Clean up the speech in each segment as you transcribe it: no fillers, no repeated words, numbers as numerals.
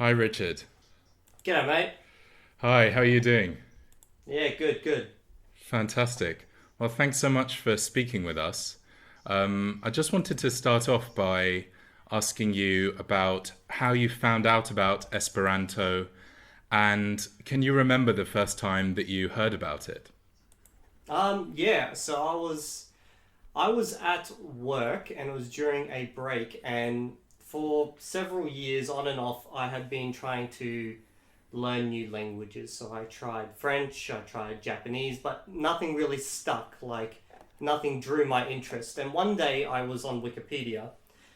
Hi, Richard. G'day, mate. Hi, how are you doing? Yeah, good, good. Fantastic. Well, thanks so much for speaking with us. I just wanted to start off by asking you about how you found out about Esperanto and can you remember the first time that you heard about it? Yeah. So I was at work, and it was during a break, and for several years, on and off, I had been trying to learn new languages. So I tried French, I tried Japanese, but nothing really stuck. Like nothing drew my interest. And one day I was on Wikipedia,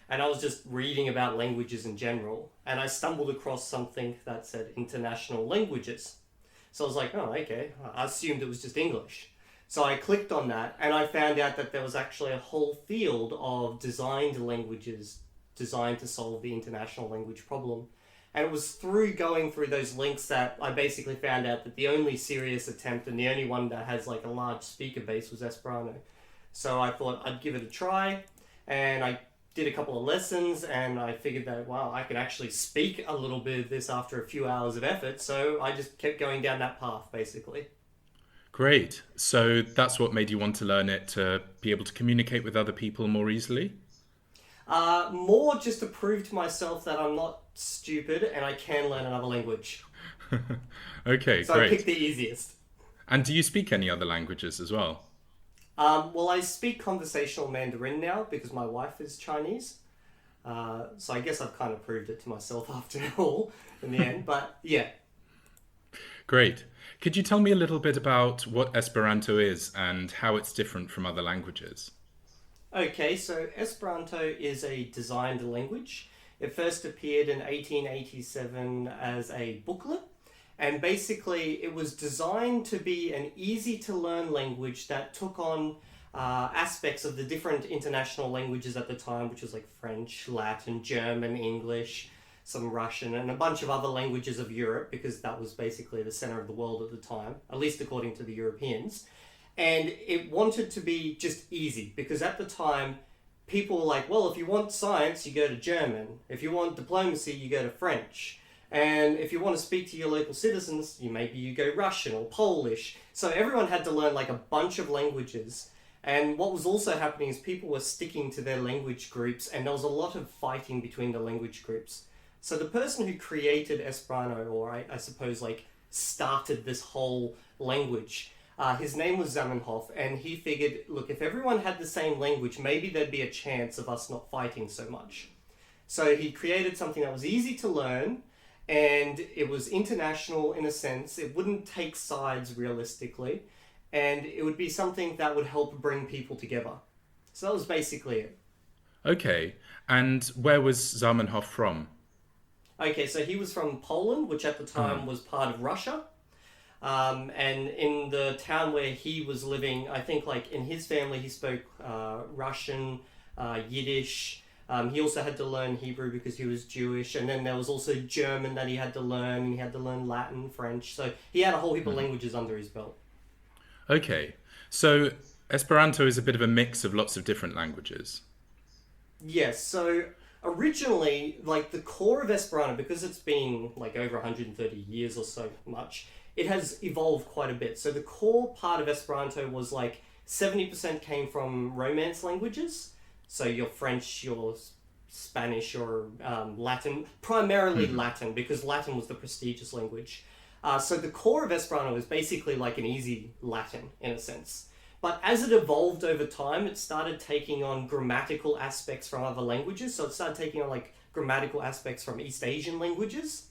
and I was just reading about languages in general, and I stumbled across something that said international languages. So I was like, oh, okay. I assumed it was just English. So I clicked on that and I found out that there was actually a whole field of designed languages designed to solve the international language problem. And it was through going through those links that I basically found out that the only serious attempt and the only one that has like a large speaker base was Esperanto. So I thought I'd give it a try, and I did a couple of lessons, and I figured that wow, I could actually speak a little bit of this after a few hours of effort. So I just kept going down that path basically. Great. So that's what made you want to learn it to be able to communicate with other people more easily? More just to prove to myself that I'm not stupid and I can learn another language. Okay, So I great. picked the easiest. And do you speak any other languages as well? Well, I speak conversational Mandarin now because my wife is Chinese. So I guess I've kind of proved it to myself after all in the end. But yeah. Great. Could you tell me a little bit about what Esperanto is and how it's different from other languages? Okay, so Esperanto is a designed language. It first appeared in 1887 as a booklet, and basically it was designed to be an easy to learn language that took on aspects of the different international languages at the time, which was like French, Latin, German, English, some Russian, and a bunch of other languages of Europe, because that was basically the center of the world at the time, at least according to the Europeans. And it wanted to be just easy because at the time people were like, well, if you want science, you go to German. If you want diplomacy, you go to French. And if you want to speak to your local citizens, you go Russian or Polish. So everyone had to learn like a bunch of languages. And what was also happening is people were sticking to their language groups, and there was a lot of fighting between the language groups. So the person who created Esperanto, or I suppose like started this whole language, his name was Zamenhof, and he figured, look, if everyone had the same language, maybe there'd be a chance of us not fighting so much. So he created something that was easy to learn, and it was international in a sense. It wouldn't take sides realistically, and it would be something that would help bring people together. So that was basically it. Okay. And where was Zamenhof from? Okay, so he was from Poland, which at the Uh-huh. time was part of Russia. And in the town where he was living, I think like in his family, he spoke Russian, Yiddish. He also had to learn Hebrew because he was Jewish, and then there was also German that he had to learn, and he had to learn Latin, French. So he had a whole heap of languages under his belt. Okay. So Esperanto is a bit of a mix of lots of different languages. Yes, so originally, like the core of Esperanto, because it's been like over 130 years or so much, it has evolved quite a bit. So the core part of Esperanto was like 70% came from Romance languages. So your French, your Spanish, your Latin, primarily Latin, because Latin was the prestigious language. So the core of Esperanto is basically like an easy Latin in a sense. But as it evolved over time, it started taking on grammatical aspects from other languages. So it started taking on like grammatical aspects from East Asian languages,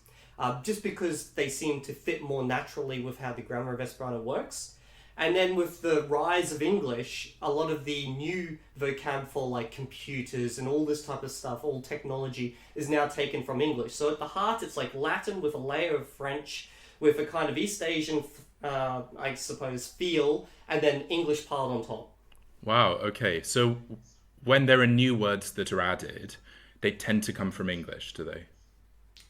just because they seem to fit more naturally with how the grammar of Esperanto works. And then with the rise of English, a lot of the new vocab for like computers and all this type of stuff, all technology, is now taken from English. So at the heart, it's like Latin with a layer of French, with a kind of East Asian, I suppose, feel, and then English piled on top. Wow, okay. So when there are new words that are added, they tend to come from English, do they?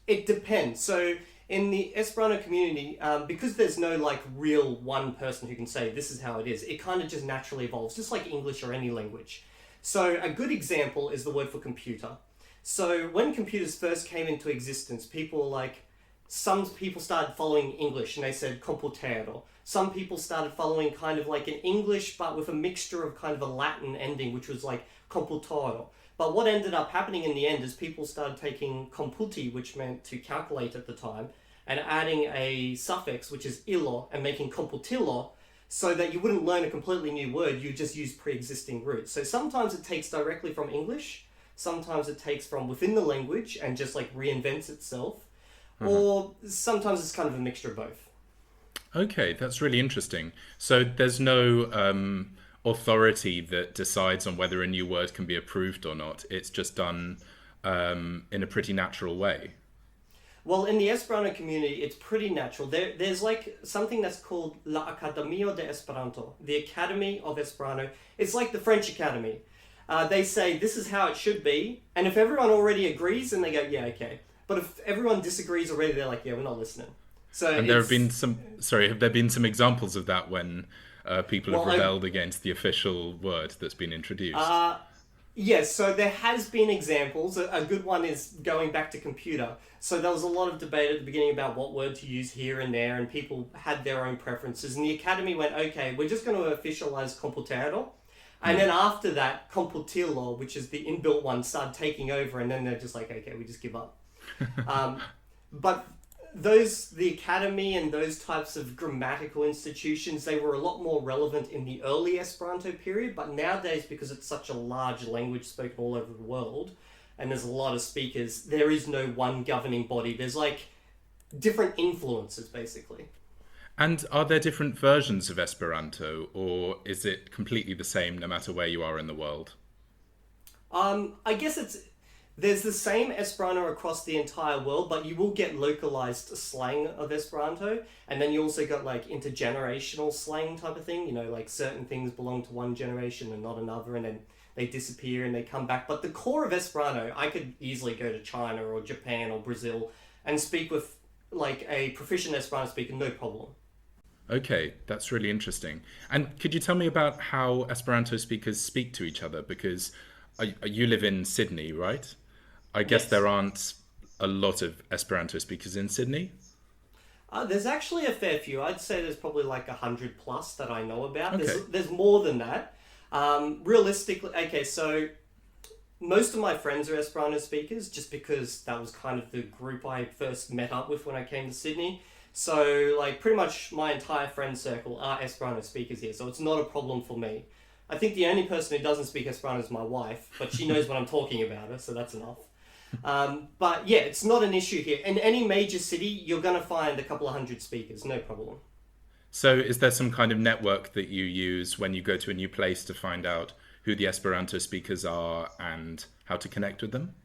It depends. So in the Esperanto community, because there's no like real one person who can say this is how it is, it kind of just naturally evolves, just like English or any language. So a good example is the word for computer. So when computers first came into existence, people were like, some people started following English and they said computero. Some people started following kind of like an English but with a mixture of kind of a Latin ending, which was like computaro. But what ended up happening in the end is people started taking computi, which meant to calculate at the time, and adding a suffix, which is illo, and making computillo, so that you wouldn't learn a completely new word, you just use pre-existing roots. So sometimes it takes directly from English, sometimes it takes from within the language and just like reinvents itself, or sometimes it's kind of a mixture of both. Okay, that's really interesting. So there's no authority that decides on whether a new word can be approved or not. It's just done in a pretty natural way. Well, in the Esperanto community, it's pretty natural. There's like something that's called La Academia de Esperanto, the Academy of Esperanto. It's like the French Academy. They say this is how it should be, and if everyone already agrees, then they go, yeah, okay. But if everyone disagrees already, they're like, yeah, we're not listening. So And there have been some, sorry, have there been some examples of that when people have rebelled against the official word that's been introduced? Yes, so there has been examples. A good one is going back to computer. So there was a lot of debate at the beginning about what word to use here and there, and people had their own preferences. And the Academy went, okay, we're just going to officialize computero. And then after that, computillo, which is the inbuilt one, started taking over, and then they're just like, okay, we just give up. But the Academy and those types of grammatical institutions, they were a lot more relevant in the early Esperanto period, but nowadays, because it's such a large language spoken all over the world, and there's a lot of speakers, there is no one governing body. There's like different influences, basically. And are there different versions of Esperanto, or is it completely the same no matter where you are in the world? I guess there's the same Esperanto across the entire world, but you will get localized slang of Esperanto, and then you also got like intergenerational slang type of thing. You know, like certain things belong to one generation and not another, and then they disappear and they come back. But the core of Esperanto, I could easily go to China or Japan or Brazil and speak with like a proficient Esperanto speaker, no problem. Okay, that's really interesting. And could you tell me about how Esperanto speakers speak to each other? Because you live in Sydney, right? I guess Yes. there aren't a lot of Esperanto speakers in Sydney. There's actually a fair few. I'd say there's probably like 100 plus that I know about. Okay. There's more than that. Realistically, okay, so most of my friends are Esperanto speakers just because that was kind of the group I first met up with when I came to Sydney. So, like, pretty much my entire friend circle are Esperanto speakers here, so it's not a problem for me. I think the only person who doesn't speak Esperanto is my wife, but she knows what I'm talking about, so that's enough. But yeah, it's not an issue here. In any major city, you're going to find a couple of hundred speakers, no problem. So is there some kind of network that you use when you go to a new place to find out who the Esperanto speakers are and how to connect with them?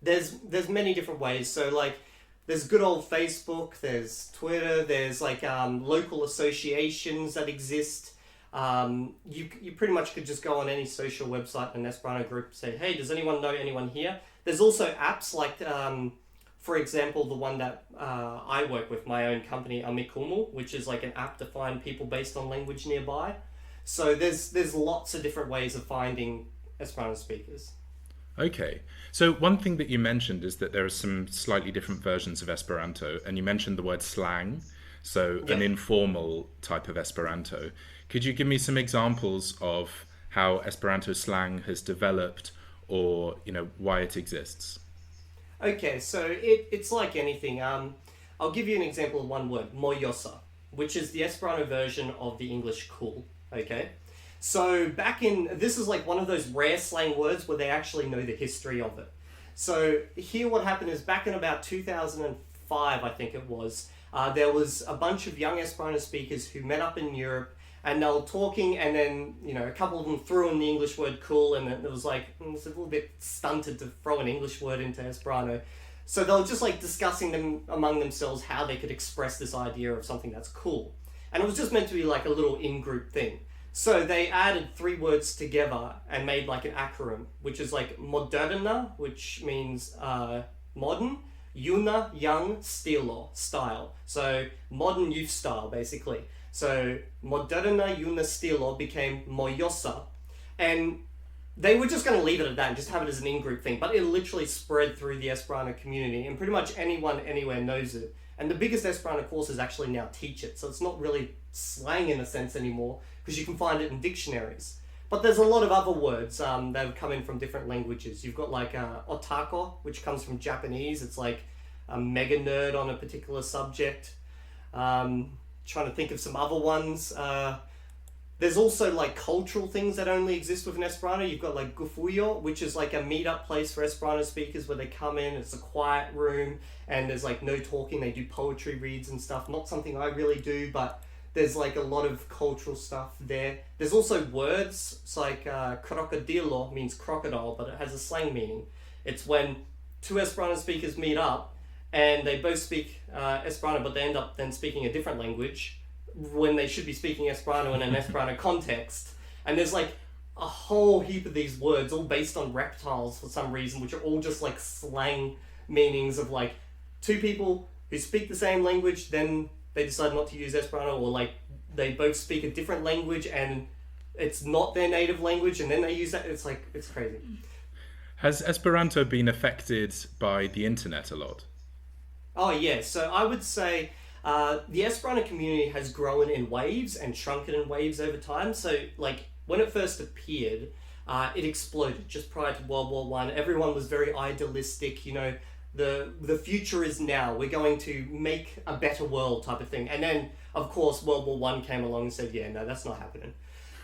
There's many different ways. So like, there's good old Facebook, there's Twitter, there's like local associations that exist. You pretty much could just go on any social website, an Esperanto group, and say, hey, does anyone know anyone here? There's also apps like, for example, the one that I work with, my own company, Amikumu, which is like an app to find people based on language nearby. So there's lots of different ways of finding Esperanto speakers. Okay. So one thing that you mentioned is that there are some slightly different versions of Esperanto, and you mentioned the word slang, so an informal type of Esperanto. Could you give me some examples of how Esperanto slang has developed, or why it exists? Okay, so it's like anything. I'll give you an example of one word, moyosa, which is the Esperanto version of the English cool. Okay, so this is like one of those rare slang words where they actually know the history of it. So here what happened is back in about 2005, I think it was, there was a bunch of young Esperanto speakers who met up in Europe, and they were talking, and then, a couple of them threw in the English word cool, and it was like, it's a little bit stunted to throw an English word into Esperanto. So they were just like discussing them among themselves how they could express this idea of something that's cool. And it was just meant to be like a little in-group thing. So they added 3 words together and made like an acronym, which is like moderna, which means modern, Yuna, young, stilo, style. So modern youth style, basically. So moderna Yuna stilo became moyosa. And they were just going to leave it at that and just have it as an in-group thing, but it literally spread through the Esperanto community, and pretty much anyone anywhere knows it. And the biggest Esperanto courses actually now teach it, so it's not really slang in a sense anymore, because you can find it in dictionaries. But there's a lot of other words that have come in from different languages. You've got like otako, which comes from Japanese. It's like a mega nerd on a particular subject. Trying to think of some other ones. There's also like cultural things that only exist within Esperanto. You've got like Gufuyo, which is like a meetup place for Esperanto speakers where they come in, it's a quiet room, and there's like no talking, they do poetry reads and stuff. Not something I really do, but there's like a lot of cultural stuff there. There's also words, it's like crocodilo means crocodile, but it has a slang meaning. It's when two Esperanto speakers meet up and they both speak Esperanto, but they end up then speaking a different language when they should be speaking Esperanto in an Esperanto context. And there's like a whole heap of these words all based on reptiles for some reason, which are all just like slang meanings of like two people who speak the same language, then they decide not to use Esperanto, or like they both speak a different language and it's not their native language and then they use that. It's like, it's crazy. Has Esperanto been affected by the internet a lot? Oh yeah, so I would say the Esperanto community has grown in waves and shrunken in waves over time. So like when it first appeared, it exploded just prior to World War One. Everyone was very idealistic, you know, the future is now, we're going to make a better world type of thing. And then of course World War One came along and said, yeah, no, that's not happening.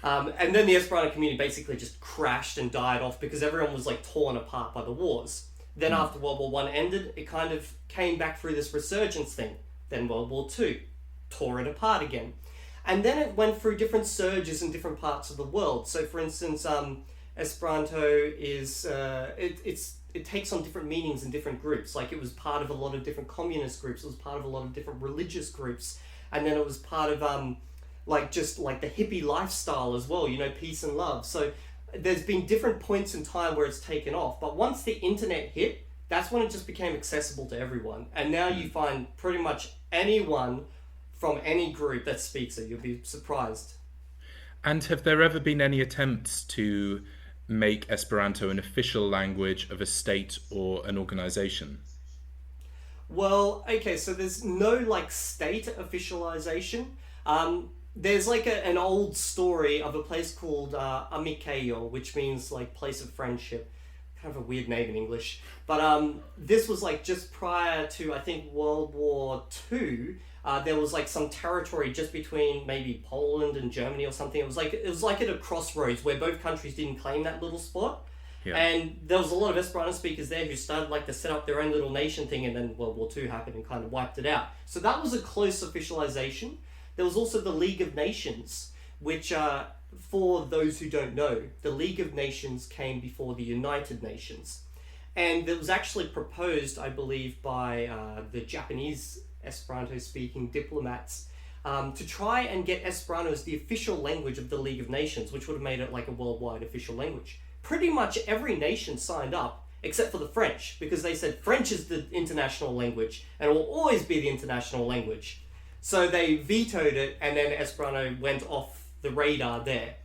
And then the Esperanto community basically just crashed and died off because everyone was like torn apart by the wars. Then after World War One ended, it kind of came back through this resurgence thing. Then World War Two tore it apart again. And then it went through different surges in different parts of the world. So for instance, Esperanto is, it takes on different meanings in different groups. Like it was part of a lot of different communist groups, it was part of a lot of different religious groups, and then it was part of like just like the hippie lifestyle as well, you know, peace and love. So there's been different points in time where it's taken off, but once the internet hit, that's when it just became accessible to everyone. And now you find pretty much anyone from any group that speaks it. You'll be surprised. And have there ever been any attempts to make Esperanto an official language of a state or an organization? Well, okay, so there's no like state officialization. There's like an old story of a place called Amikeyo, which means like place of friendship. Kind of a weird name in English. But this was like just prior to, I think, World War II. There was like some territory just between maybe Poland and Germany or something. It was like at a crossroads where both countries didn't claim that little spot. Yeah. And there was a lot of Esperanto speakers there who started like to set up their own little nation thing, and then World War II happened and kind of wiped it out. So that was a close officialization. There was also the League of Nations, which for those who don't know, the League of Nations came before the United Nations. And it was actually proposed, I believe, by the Japanese Esperanto-speaking diplomats to try and get Esperanto as the official language of the League of Nations, which would have made it like a worldwide official language. Pretty much every nation signed up, except for the French, because they said French is the international language, and it will always be the international language. So they vetoed it, and then Esperanto went off the radar there.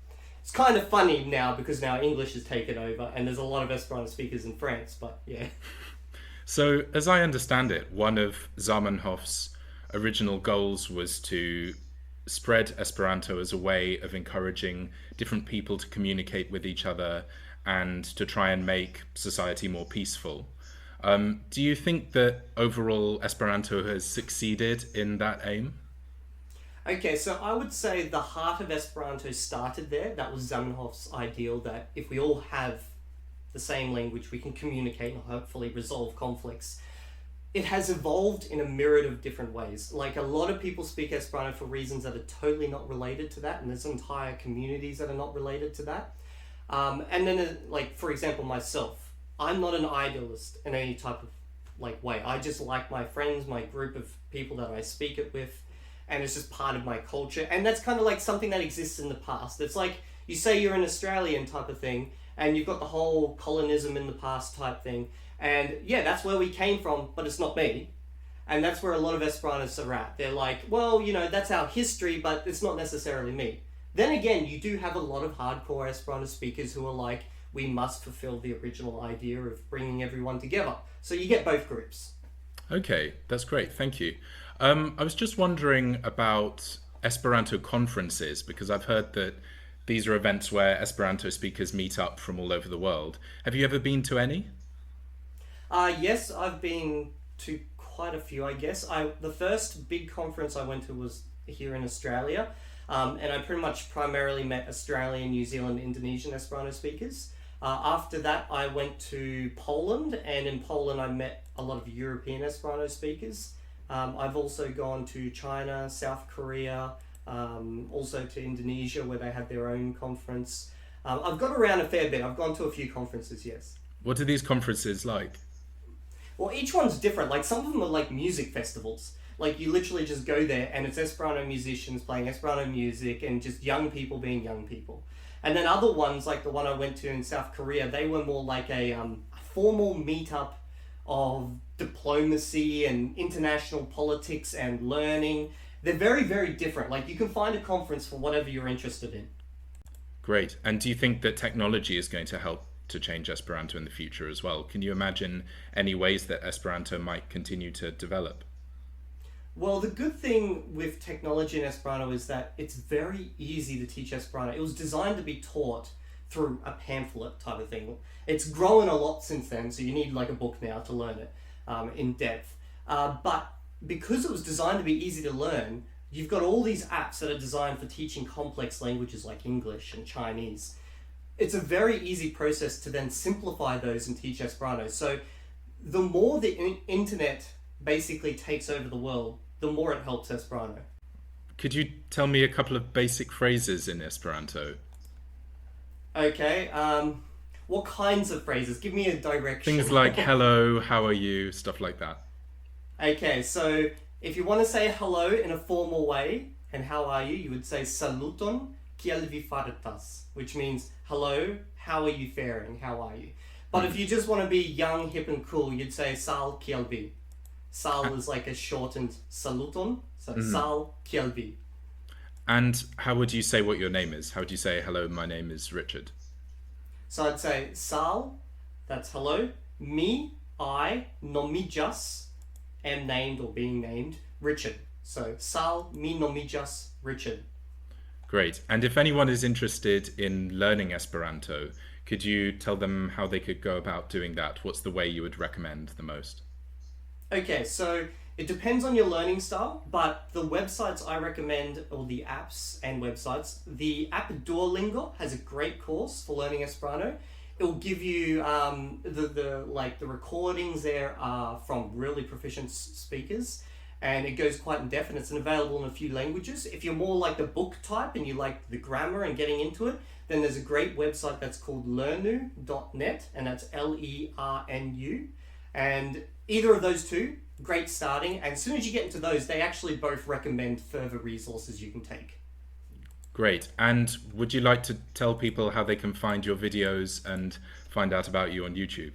It's kind of funny now because now English has taken over and there's a lot of Esperanto speakers in France, but yeah. So, as I understand it, one of Zamenhof's original goals was to spread Esperanto as a way of encouraging different people to communicate with each other and to try and make society more peaceful. Do you think that overall Esperanto has succeeded in that aim? Okay, so I would say the heart of Esperanto started there. That was Zamenhof's ideal, that if we all have the same language, we can communicate and hopefully resolve conflicts. It has evolved in a myriad of different ways. Like a lot of people speak Esperanto for reasons that are totally not related to that, and there's entire communities that are not related to that. And then, like, for example, myself, I'm not an idealist in any type of like way. I just like my friends, my group of people that I speak it with, and it's just part of my culture. And that's kind of like something that exists in the past. It's like you say you're an Australian type of thing, and you've got the whole colonism in the past type thing. And yeah, that's where we came from, but it's not me. And that's where a lot of Esperantists are at. They're like, well, you know, that's our history, but it's not necessarily me. Then again, you do have a lot of hardcore Esperanto speakers who are like, we must fulfill the original idea of bringing everyone together. So you get both groups. Okay, that's great. Thank you. I was just wondering about Esperanto conferences, because I've heard that these are events where Esperanto speakers meet up from all over the world. Have you ever been to any? Yes, I've been to quite a few, I guess. The first big conference I went to was here in Australia, and I pretty much primarily met Australian, New Zealand, Indonesian Esperanto speakers. After that, I went to Poland, and in Poland I met a lot of European Esperanto speakers. I've also gone to China, South Korea, also to Indonesia where they had their own conference. I've gone around a fair bit. I've gone to a few conferences, yes. What are these conferences like? Well, each one's different. Like some of them are like music festivals. Like you literally just go there and it's Esperanto musicians playing Esperanto music and just young people being young people. And then other ones, like the one I went to in South Korea, they were more like a formal meetup of diplomacy and international politics and learning. They're very, very different. Like you can find a conference for whatever you're interested in. Great. And do you think that technology is going to help to change Esperanto in the future as well? Can you imagine any ways that Esperanto might continue to develop? Well, the good thing with technology in Esperanto is that it's very easy to teach Esperanto. It was designed to be taught through a pamphlet type of thing. It's grown a lot since then, so you need like a book now to learn it in depth. But because it was designed to be easy to learn, you've got all these apps that are designed for teaching complex languages like English and Chinese. It's a very easy process to then simplify those and teach Esperanto. So the more the internet basically takes over the world, the more it helps Esperanto. Could you tell me a couple of basic phrases in Esperanto? Okay, what kinds of phrases? Give me a direction. Things like hello, how are you, stuff like that. Okay, so if you want to say hello in a formal way, and how are you, you would say saluton kiel vi fartas, which means hello, how are you faring, how are you? But if you just want to be young, hip and cool, you'd say sal kiel vi. Sal is like a shortened saluton, so sal kiel vi. And how would you say what your name is? How would you say, hello, my name is Richard? So I'd say sal, that's hello, me, I, nomijas, am named or being named, Richard. So sal, mi nomijas, Richard. Great. And if anyone is interested in learning Esperanto, could you tell them how they could go about doing that? What's the way you would recommend the most? Okay, so it depends on your learning style, but the websites I recommend, or the apps and websites, the app Duolingo has a great course for learning Esperanto. It will give you the recordings there are from really proficient speakers, and it goes quite in depth, and it's available in a few languages. If you're more like the book type and you like the grammar and getting into it, then there's a great website that's called learnu.net, and that's LERNU. And either of those two, great starting. And as soon as you get into those, they actually both recommend further resources you can take. Great. And would you like to tell people how they can find your videos and find out about you on YouTube?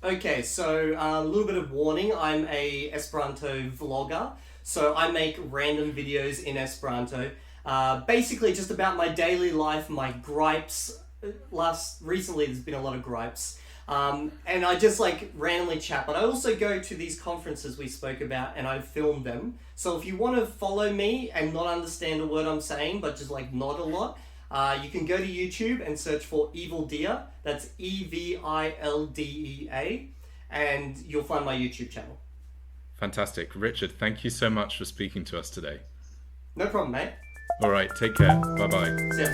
Okay, so a little bit of warning. I'm a Esperanto vlogger, so I make random videos in Esperanto. Basically just about my daily life, my gripes. Recently there's been a lot of gripes. And I just like randomly chat, but I also go to these conferences we spoke about and I film them. So if you want to follow me and not understand a word I'm saying, but just like nod a lot, you can go to YouTube and search for Evildea. That's Evildea, and you'll find my YouTube channel. Fantastic. Richard, thank you so much for speaking to us today. No problem, mate. All right, take care. Bye-bye. See ya.